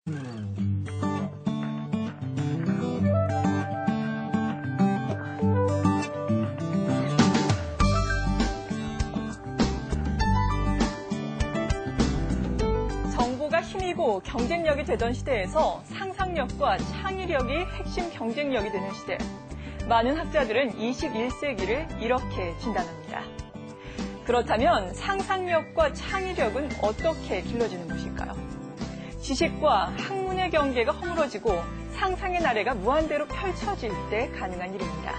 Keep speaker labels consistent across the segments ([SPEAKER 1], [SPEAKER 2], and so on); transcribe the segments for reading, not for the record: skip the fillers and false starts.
[SPEAKER 1] 정보가 힘이고 경쟁력이 되던 시대에서 상상력과 창의력이 핵심 경쟁력이 되는 시대. 많은 학자들은 21세기를 이렇게 진단합니다. 그렇다면 상상력과 창의력은 어떻게 길러지는 것일까요? 지식과 학문의 경계가 허물어지고 상상의 나래가 무한대로 펼쳐질 때 가능한 일입니다.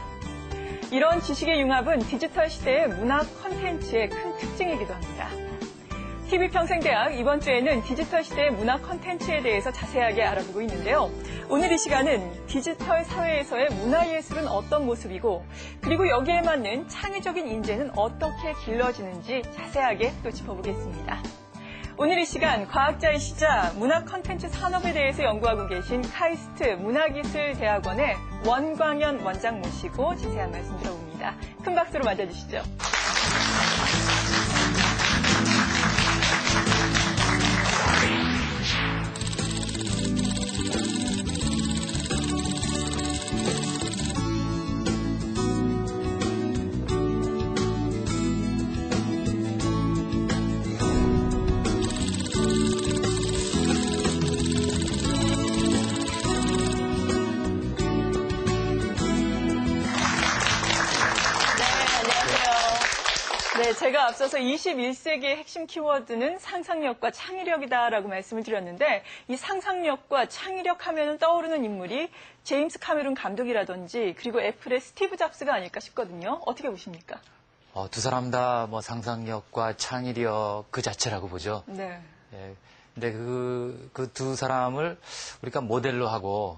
[SPEAKER 1] 이런 지식의 융합은 디지털 시대의 문화 콘텐츠의 큰 특징이기도 합니다. TV평생대학 이번 주에는 디지털 시대의 문화 콘텐츠에 대해서 자세하게 알아보고 있는데요. 오늘 이 시간은 디지털 사회에서의 문화예술은 어떤 모습이고 그리고 여기에 맞는 창의적인 인재는 어떻게 길러지는지 자세하게 또 짚어보겠습니다. 오늘 이 시간 과학자이시자 문화 콘텐츠 산업에 대해서 연구하고 계신 카이스트 문화기술대학원의 원광현 원장 모시고 자세한 말씀 들어봅니다. 큰 박수로 맞아주시죠. 제가 앞서서 21세기의 핵심 키워드는 상상력과 창의력이다라고 말씀을 드렸는데 이 상상력과 창의력 하면 떠오르는 인물이 제임스 카메론 감독이라든지 그리고 애플의 스티브 잡스가 아닐까 싶거든요. 어떻게 보십니까?
[SPEAKER 2] 두 사람 다 뭐 상상력과 창의력 그 자체라고 보죠.
[SPEAKER 1] 네.
[SPEAKER 2] 예, 근데 그 두 사람을 우리가 모델로 하고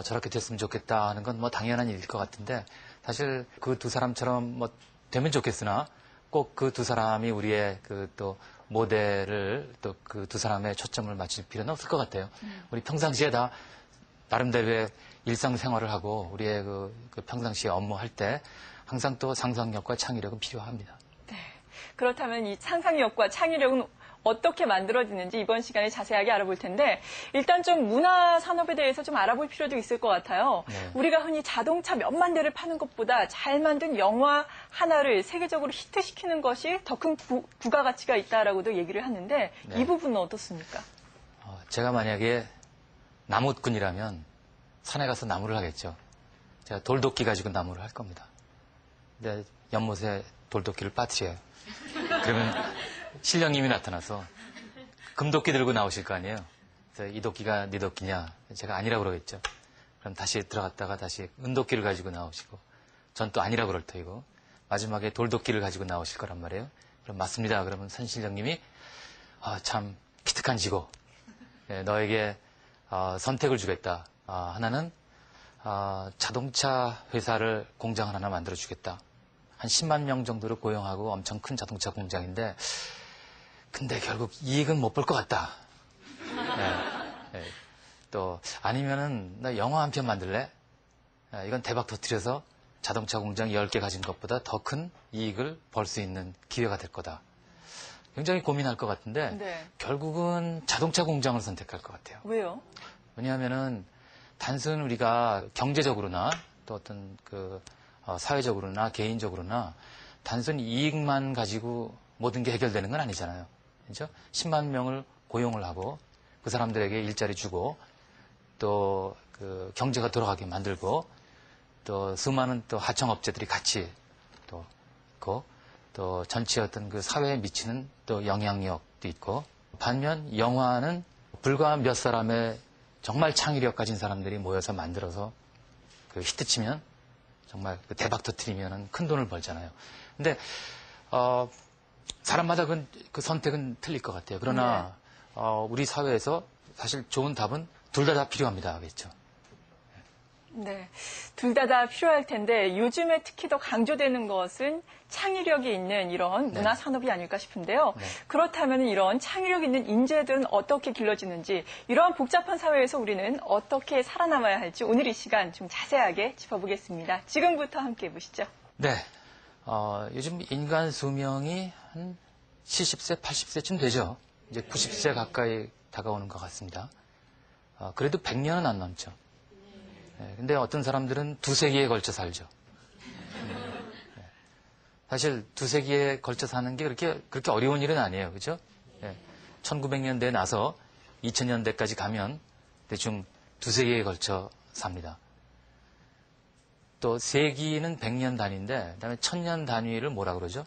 [SPEAKER 2] 저렇게 됐으면 좋겠다 하는 건 뭐 당연한 일일 것 같은데 사실 그 두 사람처럼 뭐 되면 좋겠으나 꼭 그 두 사람이 우리의 그 또 모델을 또 그 두 사람의 초점을 맞출 필요는 없을 것 같아요. 우리 평상시에 다 나름대로의 일상생활을 하고 우리의 그 평상시에 업무할 때 항상 또 상상력과 창의력은 필요합니다.
[SPEAKER 1] 네. 그렇다면 이 상상력과 창의력은 어떻게 만들어지는지 이번 시간에 자세하게 알아볼 텐데 일단 좀 문화 산업에 대해서 좀 알아볼 필요도 있을 것 같아요.
[SPEAKER 2] 네.
[SPEAKER 1] 우리가 흔히 자동차 몇만 대를 파는 것보다 잘 만든 영화 하나를 세계적으로 히트시키는 것이 더 큰 부가가치가 있다라고도 얘기를 하는데
[SPEAKER 2] 네.
[SPEAKER 1] 이 부분은 어떻습니까?
[SPEAKER 2] 제가 만약에 나무꾼이라면 산에 가서 나무를 하겠죠. 제가 돌도끼 가지고 나무를 할 겁니다. 근데 연못에 돌도끼를 빠뜨려요. 그러면 신령님이 나타나서 금도끼 들고 나오실 거 아니에요. 그래서 이 도끼가 네 도끼냐? 제가 아니라고 그러겠죠. 그럼 다시 들어갔다가 다시 은도끼를 가지고 나오시고 전 또 아니라고 그럴 터이고 마지막에 돌도끼를 가지고 나오실 거란 말이에요. 그럼 맞습니다. 그러면 선신령님이 참 기특한 지고 너에게 선택을 주겠다. 하나는 자동차 회사를 공장을 하나 만들어 주겠다. 한 10만 명 정도를 고용하고 엄청 큰 자동차 공장인데 근데 결국 이익은 못 볼 것 같다. 또 아니면은 나 영화 한 편 만들래? 이건 대박 터뜨려서 자동차 공장 10개 가진 것보다 더 큰 이익을 벌 수 있는 기회가 될 거다. 굉장히 고민할 것 같은데
[SPEAKER 1] 네.
[SPEAKER 2] 결국은 자동차 공장을 선택할 것 같아요.
[SPEAKER 1] 왜요?
[SPEAKER 2] 왜냐하면은 단순 우리가 경제적으로나 또 어떤 사회적으로나 개인적으로나 단순 이익만 가지고 모든 게 해결되는 건 아니잖아요. 그렇죠? 10만 명을 고용을 하고 그 사람들에게 일자리 주고 또 그 경제가 돌아가게 만들고 또 수많은 또 하청업체들이 같이 또 전체 어떤 그 사회에 미치는 또 영향력도 있고 반면 영화는 불과 몇 사람의 정말 창의력 가진 사람들이 모여서 만들어서 그 히트치면 정말 대박 터뜨리면 큰 돈을 벌잖아요. 근데 사람마다 그 선택은 틀릴 것 같아요. 그러나 우리 사회에서 사실 좋은 답은 둘 다 필요합니다. 하겠죠.
[SPEAKER 1] 네, 둘 다 필요할 텐데 요즘에 특히 더 강조되는 것은 창의력이 있는 이런 문화 산업이 아닐까 싶은데요.
[SPEAKER 2] 네.
[SPEAKER 1] 그렇다면 이런 창의력 있는 인재들은 어떻게 길러지는지 이러한 복잡한 사회에서 우리는 어떻게 살아남아야 할지 오늘 이 시간 좀 자세하게 짚어보겠습니다. 지금부터 함께 보시죠.
[SPEAKER 2] 네, 요즘 인간 수명이 한 70세, 80세쯤 되죠. 이제 90세 가까이 다가오는 것 같습니다. 그래도 100년은 안 넘죠. 근데 어떤 사람들은 두세 기에 걸쳐 살죠. 사실 두세 기에 걸쳐 사는 게 그렇게 어려운 일은 아니에요. 그죠? 1900년대에 나서 2000년대까지 가면 대충 두세 기에 걸쳐 삽니다. 또 세기는 100년 단위인데 그다음에 1000년 단위를 뭐라 그러죠?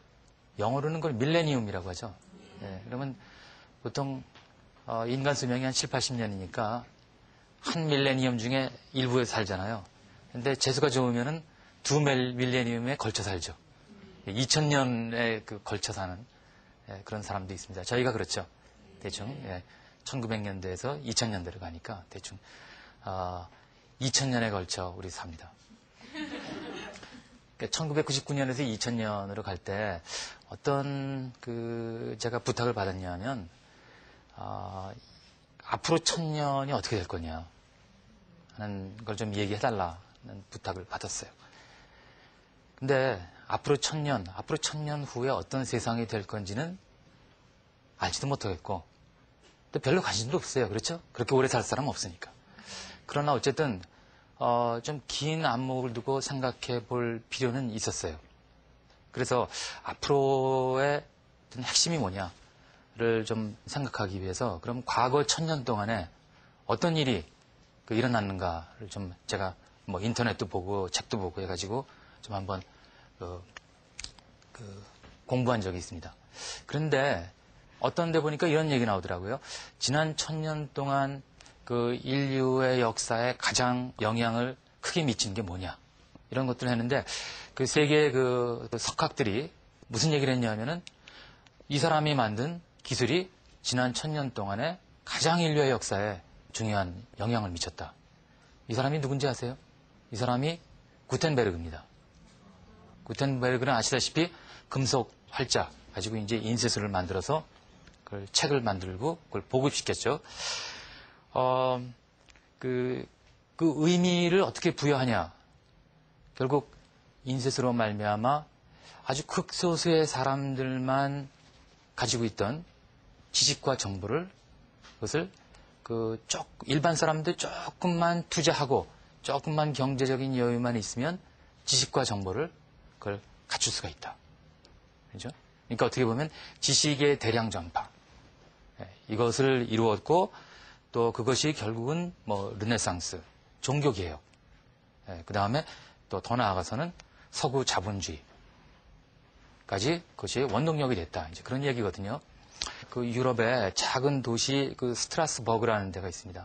[SPEAKER 2] 영어로는 그걸 밀레니움이라고 하죠. 그러면 보통 인간 수명이 한 7, 80년이니까 한 밀레니엄 중에 일부에 살잖아요. 근데 재수가 좋으면은 두 밀레니엄에 걸쳐 살죠. 2000년에 걸쳐 사는 그런 사람도 있습니다. 저희가 그렇죠. 대충 1900년대에서 2000년대로 가니까 대충 2000년에 걸쳐 우리 삽니다. 1999년에서 2000년으로 갈 때 어떤 제가 부탁을 받았냐면 앞으로 1000년이 어떻게 될 거냐 하는 걸 좀 얘기해달라는 부탁을 받았어요. 근데 앞으로 1000년 후에 어떤 세상이 될 건지는 알지도 못하겠고 또 별로 관심도 없어요. 그렇죠? 그렇게 오래 살 사람은 없으니까. 그러나 어쨌든 좀 긴 안목을 두고 생각해 볼 필요는 있었어요. 그래서 앞으로의 어떤 핵심이 뭐냐를 좀 생각하기 위해서 그럼 과거 1000년 동안에 어떤 일이 일어났는가를 좀 제가 뭐 인터넷도 보고 책도 보고 해가지고 좀 한번 공부한 적이 있습니다. 그런데 어떤 데 보니까 이런 얘기 나오더라고요. 지난 1000년 동안 인류의 역사에 가장 영향을 크게 미친 게 뭐냐. 이런 것들을 했는데 세계의 석학들이 무슨 얘기를 했냐면은 이 사람이 만든 기술이 지난 1000년 동안에 가장 인류의 역사에 중요한 영향을 미쳤다. 이 사람이 누군지 아세요? 이 사람이 구텐베르그입니다. 구텐베르그는 아시다시피 금속 활자 가지고 이제 인쇄술을 만들어서 그걸 책을 만들고 그걸 보급시켰죠. 그 의미를 어떻게 부여하냐. 결국 인쇄술로 말미암아 아주 극소수의 사람들만 가지고 있던 지식과 정보를 그것을 일반 사람들 조금만 투자하고 조금만 경제적인 여유만 있으면 지식과 정보를 그걸 갖출 수가 있다. 그렇죠? 그러니까 어떻게 보면 지식의 대량 전파. 이것을 이루었고 또 그것이 결국은 르네상스, 종교개혁. 그 다음에 또 더 나아가서는 서구 자본주의까지 그것이 원동력이 됐다. 이제 그런 얘기거든요. 유럽의 작은 도시 스트라스버그라는 데가 있습니다.